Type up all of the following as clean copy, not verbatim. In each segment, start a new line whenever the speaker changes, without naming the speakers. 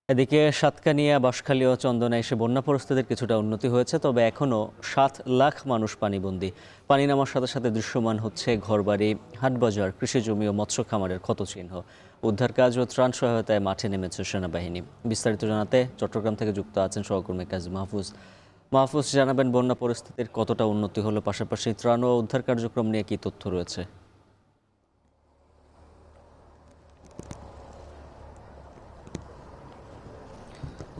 এদিকে সাতকানিয়া, বাঁশখালী ও চন্দনা এসে বন্যা পরিস্থিতির কিছুটা উন্নতি হয়েছে, তবে এখনও ৭ লাখ মানুষ পানিবন্দী। পানি নামার সাথে সাথে দৃশ্যমান হচ্ছে ঘরবাড়ি, হাটবাজার, কৃষিজমি ও মৎস্য খামারের ক্ষতচিহ্ন। উদ্ধার কাজ ও ত্রাণ সহায়তায় মাঠে নেমেছে সেনাবাহিনী। বিস্তারিত জানাতে চট্টগ্রাম থেকে যুক্ত আছেন সহকর্মী কাজী মাহফুজ। মাহফুজ, জানাবেন বন্যা পরিস্থিতির কতটা উন্নতি হলো, পাশাপাশি ত্রাণ ও উদ্ধার কার্যক্রম নিয়ে কী তথ্য রয়েছে?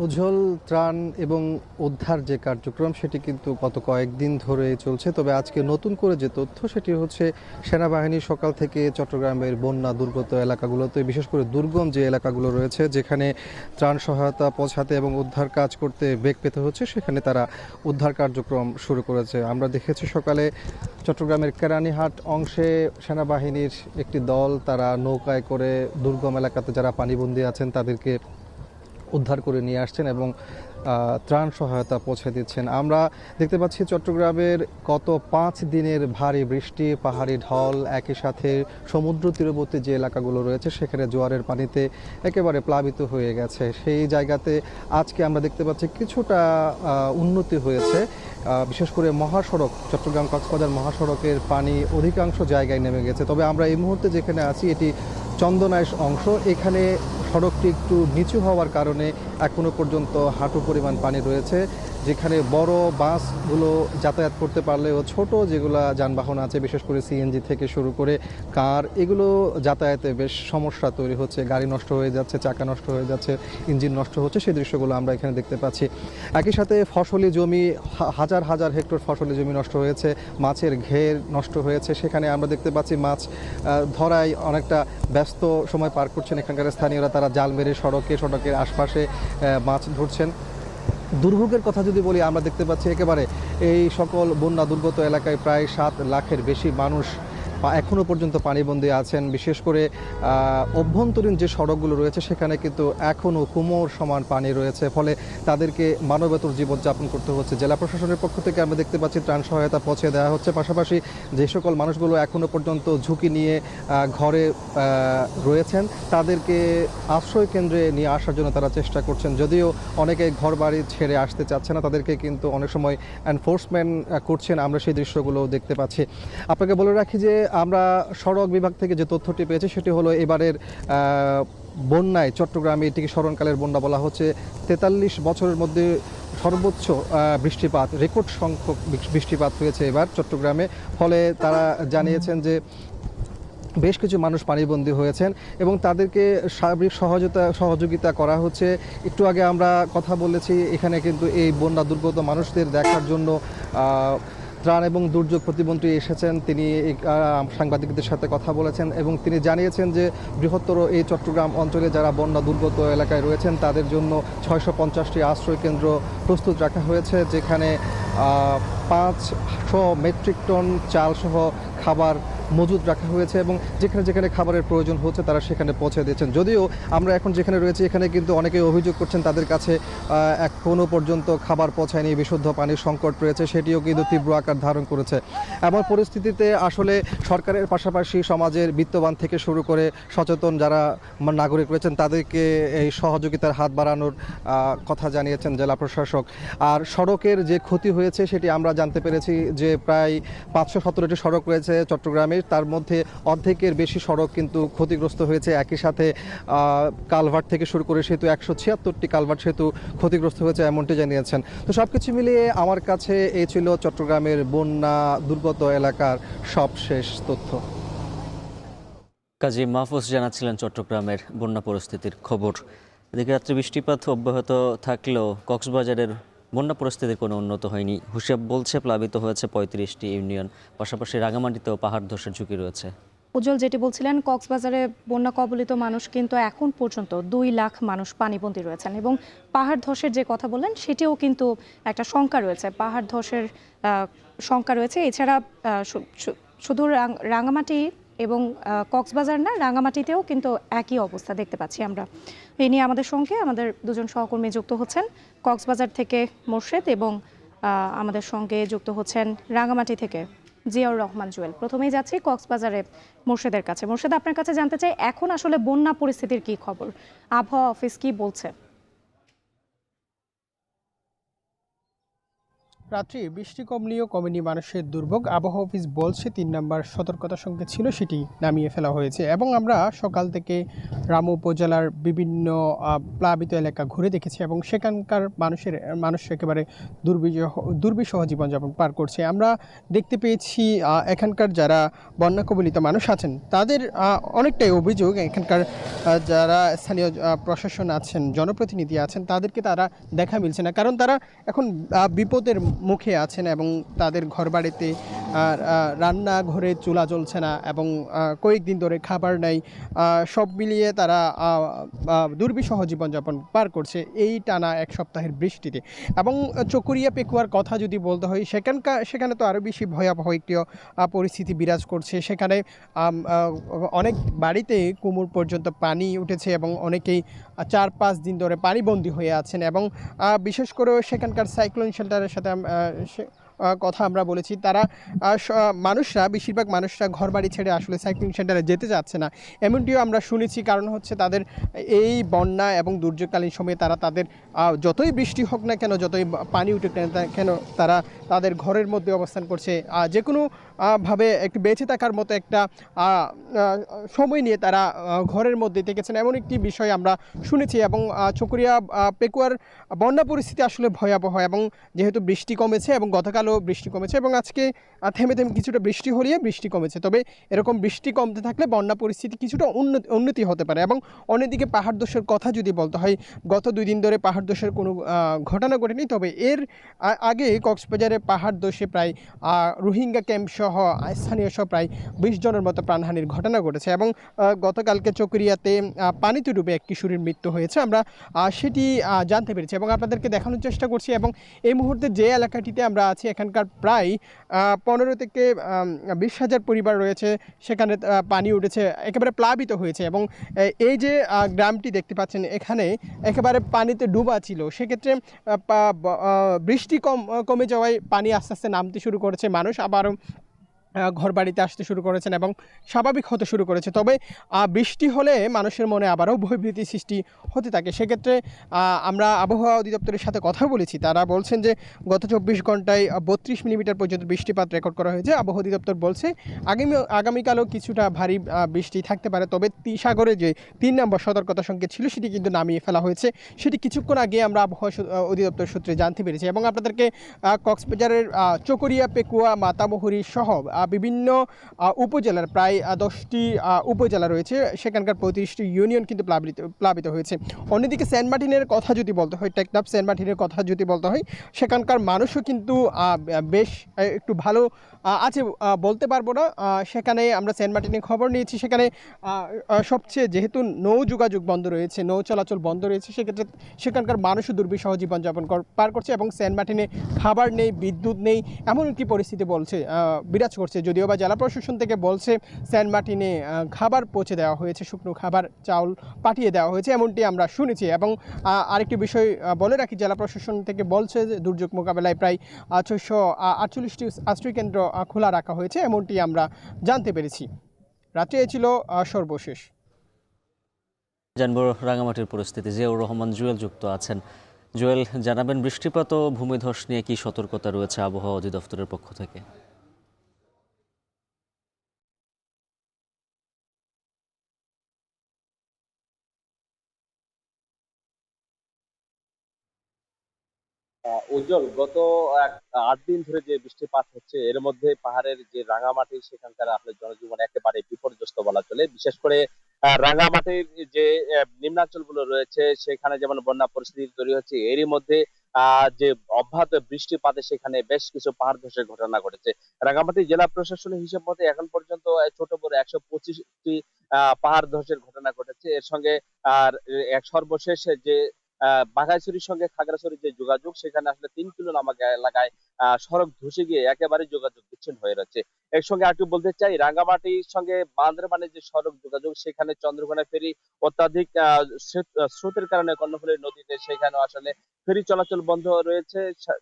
উজ্জ্বল, ত্রাণ এবং উদ্ধার যে কার্যক্রম সেটি কিন্তু গত কয়েকদিন ধরে চলছে। তবে আজকে নতুন করে যে তথ্য সেটি হচ্ছে সেনাবাহিনী সকাল থেকে চট্টগ্রামের বন্যা দুর্গত এলাকাগুলোতে, বিশেষ করে দুর্গম যে এলাকাগুলো রয়েছে যেখানে ত্রাণ সহায়তা পৌঁছাতে এবং উদ্ধার কাজ করতে বেগ পেতে হচ্ছে, সেখানে তারা উদ্ধার কার্যক্রম শুরু করেছে। আমরা দেখেছি সকালে চট্টগ্রামের কেরানীহাট অংশে সেনাবাহিনীর একটি দল তারা নৌকায় করে দুর্গম এলাকাতে যারা পানিবন্দী আছেন তাদেরকে উদ্ধার করে নিয়ে আসছেন এবং ত্রাণ সহায়তা পৌঁছে দিচ্ছেন। আমরা দেখতে পাচ্ছি চট্টগ্রামের গত 5 দিনের ভারী বৃষ্টি, পাহাড়ি ঢল, একই সাথে সমুদ্র তীরবর্তী যে এলাকাগুলো রয়েছে সেখানে জোয়ারের পানিতে একেবারে প্লাবিত হয়ে গেছে। সেই জায়গাতে আজকে আমরা দেখতে পাচ্ছি কিছুটা উন্নতি হয়েছে। বিশেষ করে মহাসড়ক, চট্টগ্রাম কক্সবাজার মহাসড়কের পানি অধিকাংশ জায়গায় নেমে গেছে। তবে আমরা এই মুহূর্তে যেখানে আছি এটি চন্দনাইশ অংশ। এখানে সড়কটি একটু নিচু হওয়ার কারণে এখনো পর্যন্ত হাঁটু পরিমাণ পানি রয়েছে, যেখানে বড় বাসগুলো যাতায়াত করতে পারলেও ছোট যেগুলো যানবাহন আছে, বিশেষ করে সিএনজি থেকে শুরু করে কার, এগুলো যাতায়াতে বেশ সমস্যা তৈরি হচ্ছে। গাড়ি নষ্ট হয়ে যাচ্ছে, চাকা নষ্ট হয়ে যাচ্ছে, ইঞ্জিন নষ্ট হচ্ছে, সেই দৃশ্যগুলো আমরা এখানে দেখতে পাচ্ছি। একই সাথে ফসলি জমি, হাজার হাজার হেক্টর ফসলি জমি নষ্ট হয়েছে, মাছের ঘের নষ্ট হয়েছে। সেখানে আমরা দেখতে পাচ্ছি মাছ ধরায় অনেকটা ব্যস্ত সময় পার করছেন এখানকার স্থানীয়রা। তারা জাল মেরে সড়কের আশপাশে মাছ ধরছেন। দুর্ভোগের কথা যদি বলি, আমরা দেখতে পাচ্ছি একেবারে এই সকল বন্যা দুর্গত এলাকায় প্রায় 7 লাখের বেশি মানুষ এখনও পর্যন্ত পানিবন্দী আছেন। বিশেষ করে অভ্যন্তরীণ যে সড়কগুলো রয়েছে সেখানে কিন্তু এখনও কোমর সমান পানি রয়েছে, ফলে তাদেরকে মানবেতর জীবনযাপন করতে হচ্ছে। জেলা প্রশাসনের পক্ষ থেকে আমরা দেখতে পাচ্ছি ত্রাণ সহায়তা পৌঁছে দেওয়া হচ্ছে। পাশাপাশি যে সকল মানুষগুলো এখনও পর্যন্ত ঝুঁকি নিয়ে ঘরে রয়েছেন তাদেরকে আশ্রয় কেন্দ্রে নিয়ে আসার জন্য তারা চেষ্টা করছেন। যদিও অনেকে ঘর বাড়ি ছেড়ে আসতে চাচ্ছে না, তাদেরকে কিন্তু অনেক সময় এনফোর্সমেন্ট করছেন, আমরা সেই দৃশ্যগুলো দেখতে পাচ্ছি। আপনাকে বলে রাখি যে আমরা সড়ক বিভাগ থেকে যে তথ্যটি পেয়েছি সেটি হলো এবারের বন্যায় চট্টগ্রামে, এটিকে স্মরণকালের বন্যা বলা হচ্ছে, 43 বছরের মধ্যে সর্বোচ্চ বৃষ্টিপাত, রেকর্ড সংখ্যক বৃষ্টিপাত হয়েছে এবার চট্টগ্রামে। ফলে তারা জানিয়েছেন যে বেশ কিছু মানুষ পানিবন্দী হয়েছেন এবং তাদেরকে সার্বিক সহযোগিতা করা হচ্ছে। একটু আগে আমরা কথা বলেছি, এখানে কিন্তু এই বন্যা দুর্গত মানুষদের দেখার জন্য ত্রাণ এবং দুর্যোগ প্রতিমন্ত্রী এসেছেন। তিনি সাংবাদিকদের সাথে কথা বলেছেন এবং তিনি জানিয়েছেন যে বৃহত্তর এই চট্টগ্রাম অঞ্চলে যারা বন্যা দুর্গত এলাকায় রয়েছেন তাদের জন্য 650টি আশ্রয় কেন্দ্র প্রস্তুত রাখা হয়েছে, যেখানে 500 মেট্রিক টন চালসহ খাবার মজুদ রাখা হয়েছে এবং যেখানে যেখানে খাবারের প্রয়োজন হচ্ছে তারা সেখানে পৌঁছে দিচ্ছেন। যদিও আমরা এখন যেখানে রয়েছি এখানে কিন্তু অনেকেই অভিযোগ করছেন তাদের কাছে এখনও পর্যন্ত খাবার পৌঁছায়নি, বিশুদ্ধ পানির সংকট রয়েছে, সেটিও কিন্তু তীব্র আকার ধারণ করেছে। এমন পরিস্থিতিতে আসলে সরকারের পাশাপাশি সমাজের বিত্তবান থেকে শুরু করে সচেতন যারা নাগরিক রয়েছেন তাদেরকে এই সহযোগিতার হাত বাড়ানোর কথা জানিয়েছেন জেলা প্রশাসক। আর সড়কের যে ক্ষতি হয়েছে সেটি আমরা জানতে পেরেছি যে প্রায় 517টি সড়ক রয়েছে চট্টগ্রামে, তার মধ্যে অর্ধেকের বেশি সড়ক কিন্তু ক্ষতিগ্রস্ত হয়েছে। একই সাথে কালভার্ট থেকে শুরু করে সেতু, 176টি কালভার্ট সেতু ক্ষতিগ্রস্ত হয়েছে এমনটি জানিয়েছেন। তো সবকিছু মিলিয়ে আমার কাছে এই ছিল চট্টগ্রামের বন্যা দুর্গত এলাকার সবশেষ তথ্য।
কাজী মাহফুজ জানাচ্ছিলেন চট্টগ্রামের বন্যা পরিস্থিতির খবর। এদিকে রাত্রে বৃষ্টিপাত অব্যাহত থাকলেও কক্সবাজারের বন্যা পরিস্থিতির কোনো উন্নত হয়নি। হুশিয়াব বলছে প্লাবিত হয়েছে 35টি ইউনিয়ন, পাশাপাশি রাঙামাটিতেও পাহাড় ধসের ঝুঁকি রয়েছে।
উজ্জ্বল, যেটি বলছিলেন, কক্সবাজারে বন্যা কবলিত মানুষ কিন্তু এখন পর্যন্ত 2 লাখ মানুষ পানিবন্দী রয়েছেন এবং পাহাড় ধসের যে কথা বললেন সেটিও কিন্তু একটা শঙ্কা রয়েছে, পাহাড় ধসের শঙ্কা রয়েছে। এছাড়া শুধু রাঙামাটি এবং কক্সবাজার না, রাঙামাটিতেও কিন্তু একই অবস্থা দেখতে পাচ্ছি আমরা। এই নিয়ে আমাদের সঙ্গে আমাদের দুজন সহকর্মী যুক্ত হচ্ছেন, কক্সবাজার থেকে মোর্শেদ এবং আমাদের সঙ্গে যুক্ত হচ্ছেন রাঙামাটি থেকে জিয়াউর রহমান জুয়েল। প্রথমেই যাচ্ছি কক্সবাজারে মোর্শেদের কাছে। মোর্শেদ, আপনার কাছে জানতে চাই এখন আসলে বন্যা পরিস্থিতির কি খবর, আবহাওয়া অফিস কি বলছে?
রাত্রি বৃষ্টি কমলেও কমেনি মানুষের দুর্ভোগ। আবহাওয়া অফিস বলছে ৩ নম্বর সতর্কতা সংকেত ছিল, সেটি নামিয়ে ফেলা হয়েছে। এবং আমরা সকাল থেকে রামু উপজেলার বিভিন্ন প্লাবিত এলাকা ঘুরে দেখেছি এবং সেখানকার মানুষ একেবারে দুর্বিষহ জীবনযাপন পার করছে। আমরা দেখতে পেয়েছি এখানকার যারা বন্যা কবলিত মানুষ আছেন তাদের অনেকটাই অভিযোগ, এখানকার যারা স্থানীয় প্রশাসন আছেন, জনপ্রতিনিধি আছেন, তাদেরকে তারা দেখা মিলছে না, কারণ তারা এখন বিপদের মুখে আছেন এবং তাদের ঘরবাড়িতে রান্নাঘরে চুলা জ্বলছে না এবং কয়েকদিন ধরে খাবার নাই। সব মিলিয়ে তারা দুর্বিষহ জীবনযাপন পার করছে এই টানা এক সপ্তাহের বৃষ্টিতে। এবং চকরিয়া পেকুয়ার কথা যদি বলতে হয়, সেখানে তো আরও বেশি ভয়াবহ একটি পরিস্থিতি বিরাজ করছে। সেখানে অনেক বাড়িতে কোমর পর্যন্ত পানি উঠেছে এবং অনেকেই ৪-৫ দিন ধরে পানিবন্দী হয়ে আছেন। এবং বিশেষ করে সেখানকার সাইক্লোন শেল্টারের সাথে কথা আমরা বলেছি, তারা বেশিরভাগ মানুষরা ঘরবাড়ি ছেড়ে আসলে সাইক্লোন শেল্টারে যেতে চাচ্ছে না, এমনটিও আমরা শুনেছি। কারণ হচ্ছে তাদের এই বন্যা এবং দুর্যোগকালীন সময়ে তাদের যতই বৃষ্টি হোক না কেন, যতই পানি উঠুক না কেন, তারা তাদের ঘরের মধ্যে অবস্থান করছে। যে কোনো ভাবে একটু বেঁচে থাকার মতো একটা সময় নিয়ে তারা ঘরের মধ্যে থেকেছেন, এমন একটি বিষয় আমরা শুনেছি। এবং চকরিয়া পেকুয়ার বন্যা পরিস্থিতি আসলে ভয়াবহ। এবং যেহেতু বৃষ্টি কমেছে এবং গতকালও বৃষ্টি কমেছে এবং আজকে থেমে থেমে কিছুটা বৃষ্টি হলিয়ে বৃষ্টি কমেছে, তবে এরকম বৃষ্টি কমতে থাকলে বন্যা পরিস্থিতি কিছুটা উন্নতি হতে পারে। এবং অন্যদিকে পাহাড় ধসের কথা যদি বলতে হয়, গত 2 দিন ধরে পাহাড় ধসের কোনো ঘটনা ঘটেনি, তবে এর আগে কক্সবাজারে পাহাড় ধসে প্রায় রোহিঙ্গা ক্যাম্প সহ স্থানীয় সহ প্রায় 20 জনের মতো প্রাণহানির ঘটনা ঘটেছে। এবং গতকালকে চকরিয়াতে পানিতে ডুবে এক কিশোরীর মৃত্যু হয়েছে, আমরা সেটি জানতে পেরেছি এবং আপনাদেরকে দেখানোর চেষ্টা করছি। এবং এই মুহূর্তে যে এলাকাটিতে আমরা আছি, এখানকার প্রায় 15 থেকে 20,000 পরিবার রয়েছে, সেখানে পানি উঠেছে, একেবারে প্লাবিত হয়েছে। এবং এই যে গ্রামটি দেখতে পাচ্ছেন, এখানে একেবারে পানিতে ডুবা ছিল। সেক্ষেত্রে বৃষ্টি কমে যাওয়ায় পানি আস্তে আস্তে নামতে শুরু করেছে, মানুষ আবারও ঘরবাড়িতে আসতে শুরু করেছেন এবং স্বাভাবিক হতে শুরু করেছে। তবে বৃষ্টি হলে মানুষের মনে আবারও ভয়ভীতি সৃষ্টি হতে থাকে। সেক্ষেত্রে আমরা আবহাওয়া অধিদপ্তরের সাথে কথা বলেছি, তারা বলছেন যে গত 24 ঘন্টায় 32 মিলিমিটার পর্যন্ত বৃষ্টিপাত রেকর্ড করা হয়েছে। আবহাওয়া অধিদপ্তর বলছে আগামীকালও কিছুটা ভারী বৃষ্টি থাকতে পারে, তবে সাগরে যে 3 নম্বর সতর্কতা সংকেত ছিল সেটি কিন্তু নামিয়ে ফেলা হয়েছে। সেটি কিছুক্ষণ আগে আমরা আবহাওয়া অধিদপ্তর সূত্রে জানতে পেরেছি। এবং আপনাদেরকে কক্সবাজারের চকরিয়া, পেকুয়া, মাতামুহুরী সহ বিভিন্ন উপজেলার প্রায় 10টি উপজেলা রয়েছে, সেখানকার 35টি ইউনিয়ন কিন্তু প্লাবিত হয়েছে। অন্যদিকে সেন্ট মার্টিনের কথা যদি বলতে হয়, টেকনাফ সেন্ট মার্টিনের কথা যদি বলতে হয়, সেখানকার মানুষও কিন্তু বেশ একটু ভালো আছে বলতে পারবো না। সেখানে আমরা সেন্ট মার্টিনের খবর নিয়েছি, সেখানে সবচেয়ে যেহেতু নৌ যোগাযোগ বন্ধ রয়েছে, নৌ চলাচল বন্ধ রয়েছে, সেক্ষেত্রে সেখানকার মানুষও দুর্বিষহ জীবনযাপন পার করছে। এবং সেন্ট মার্টিনে খাবার নেই, বিদ্যুৎ নেই, এমন একটি পরিস্থিতি বিরাজ করছে। যদিও বা জেলা প্রশাসন থেকে বলছে সেন্ট মার্টিনে খাবার পৌঁছে দেওয়া হয়েছে, শুকনো খাবার, চাউল পাঠিয়ে দেওয়া হয়েছে, এমনটি আমরা শুনেছি। এবং আরেকটি বিষয় বলে রাখি, জেলা প্রশাসন থেকে বলছে যে দুর্যোগ মোকাবেলায় প্রায় 648টি আশ্রয় কেন্দ্র খোলা রাখা হয়েছে, এমনটি আমরা জানতে পেরেছি। রাত্রে এ ছিল সর্বশেষ।
জানবো রাঙামাটির পরিস্থিতি, জিয়াউর রহমান জুয়েল যুক্ত আছেন। জুয়েল, জানাবেন বৃষ্টিপাত ও ভূমিধস নিয়ে কি সতর্কতা রয়েছে আবহাওয়া অধিদপ্তরের পক্ষ থেকে?
উজ্জ্বল, গত 8 দিন ধরে যে বৃষ্টিপাত হচ্ছে, এর মধ্যে পাহাড়ের যে রাঙামাটি, সেখানকার আসলে জনজীবন একেবারে বিপর্যস্ত বলা চলে। বিশেষ করে রাঙামাটির যে নিম্নাঞ্চল গুলো রয়েছে, সেখানে যেমন বন্যা পরিস্থিতি তৈরি হচ্ছে, এরই মধ্যে যে অব্যাহত বৃষ্টিপাতে সেখানে বেশ কিছু পাহাড় ধসের ঘটনা ঘটেছে। রাঙামাটি জেলা প্রশাসনের হিসেব মতে এখন পর্যন্ত ছোট বড় 125টি পাহাড় ধসের ঘটনা ঘটেছে। এর সঙ্গে আর এক সর্বশেষ যে বাঘাইছড়ির সঙ্গে খাগড়াছড়ির যে যোগাযোগ, সেখানে আসলে 3 কিলো নামক এলাকায় সড়ক ধসে গিয়ে একেবারে যোগাযোগ বিচ্ছিন্ন হয়ে রয়েছে। এর সঙ্গে আরেকটু বলতে চাই, রাঙ্গামাটির সঙ্গে বান্দরবানের যে সড়ক যোগাযোগ, সেখানে চন্দ্রকোনা ফেরি অত্যাধিক স্রোতের কারণে কর্ণফুলী নদীতে সেখানে আসলে ফেরি চলাচল বন্ধ রয়েছে,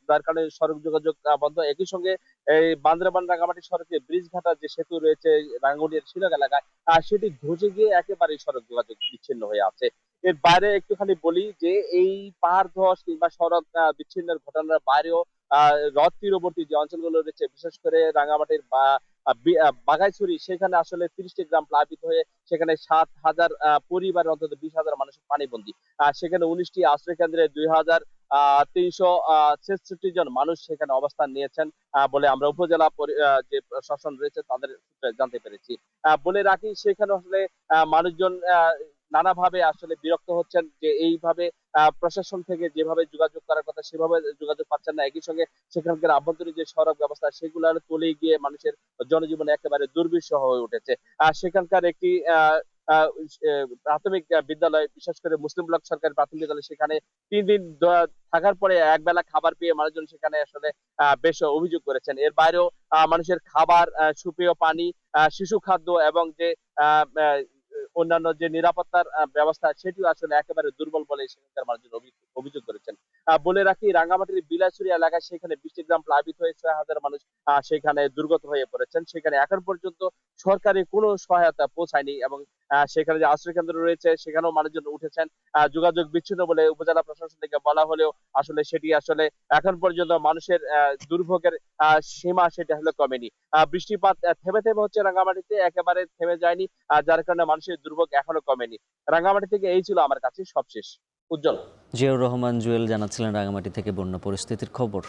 যার কারণে সড়ক যোগাযোগ বন্ধ। একই সঙ্গে এই বান্দরবান রাঙ্গামাটি সড়কে ব্রিজঘাটা যে সেতু রয়েছে রাঙ্গুনিয়ার শিলক এলাকায়, সেটি ধসে গিয়ে একেবারে সড়ক যোগাযোগ বিচ্ছিন্ন হয়ে আছে। এর বাইরে একটুখানি বলি যে এই পাহাড় ধস কিংবা সড়ক বিচ্ছিন্নের ঘটনার বাইরেও হ্রদ তীরবর্তী যে অঞ্চলগুলো রয়েছে, বিশেষ করে রাঙামাটির বা বাঘাইছড়ি, সেখানে আসলে 30টি গ্রাম প্লাবিত হয়ে সেখানে 7,000 পরিবারের অন্তত 20,000 মানুষ পানিবন্দী। সেখানে 19টি আশ্রয় কেন্দ্রে 2,366 জন মানুষ সেখানে অবস্থান নিয়েছেন বলে আমরা উপজেলা যে প্রশাসন রয়েছে তাদের সূত্রে জানতে পেরেছি। বলে রাখি, সেখানে আসলে মানুষজন নানাভাবে আসলে বিরক্ত হচ্ছেন যে এইভাবে প্রশাসন থেকে যেভাবে যোগাযোগ করার কথা সেভাবে যোগাযোগ পাচ্ছেন না। একই সঙ্গে সেখানকার আভ্যন্তরীণ যে সড়ক ব্যবস্থা সেগুলো তলে গিয়ে মানুষের জনজীবন একেবারে দুর্বিষহ হয়ে উঠেছে। সেখানকার একটি প্রাথমিক বিদ্যালয়, বিশেষ করে মুসলিম ব্লক সরকারি প্রাথমিক বিদ্যালয়, সেখানে 3 দিন থাকার পরে একবেলা খাবার পেয়ে মানুষজন সেখানে আসলে বেশ অভিযোগ করেছেন। এর বাইরেও মানুষের খাবার, সুপেয় পানি, শিশু খাদ্য এবং যে আহ, আহ, অন্যান্য যে নিরাপত্তার ব্যবস্থা সেটিও আসলে একেবারে দুর্বল বলে সেখানকার মানুষজন অভিযোগ করেছেন। বলে রাখি, রাঙ্গামাটির বিলাসুরি এলাকায় সেখানে 20টি গ্রাম প্লাবিত হয়ে 6,000 মানুষ সেখানে দুর্গত হয়ে পড়েছেন। সেখানে এখন পর্যন্ত সরকারি কোনো সহায়তা পৌঁছায়নি এবং সেখানে যে আশ্রয় কেন্দ্র রয়েছে সেখানেও মানুষজন উঠেছেন। যোগাযোগ বিচ্ছিন্ন বলে উপজেলা প্রশাসন থেকে বলা হলেও আসলে সেটি আসলে এখন পর্যন্ত মানুষের দুর্ভোগের সীমা সেটা আসলে কমেনি। বৃষ্টিপাত থেমে থেমে হচ্ছে রাঙ্গামাটিতে, একেবারে থেমে যায়নি, যার কারণে মানুষের দুর্ভোগ এখনো কমেনি। রাঙ্গামাটি থেকে এই ছিল আমার কাছে সবশেষ। উজ্জ্বল।
জিয়াউর রহমান জুয়েল জানাচ্ছিলেন রাঙামাটি থেকে বন্যা পরিস্থিতির খবর।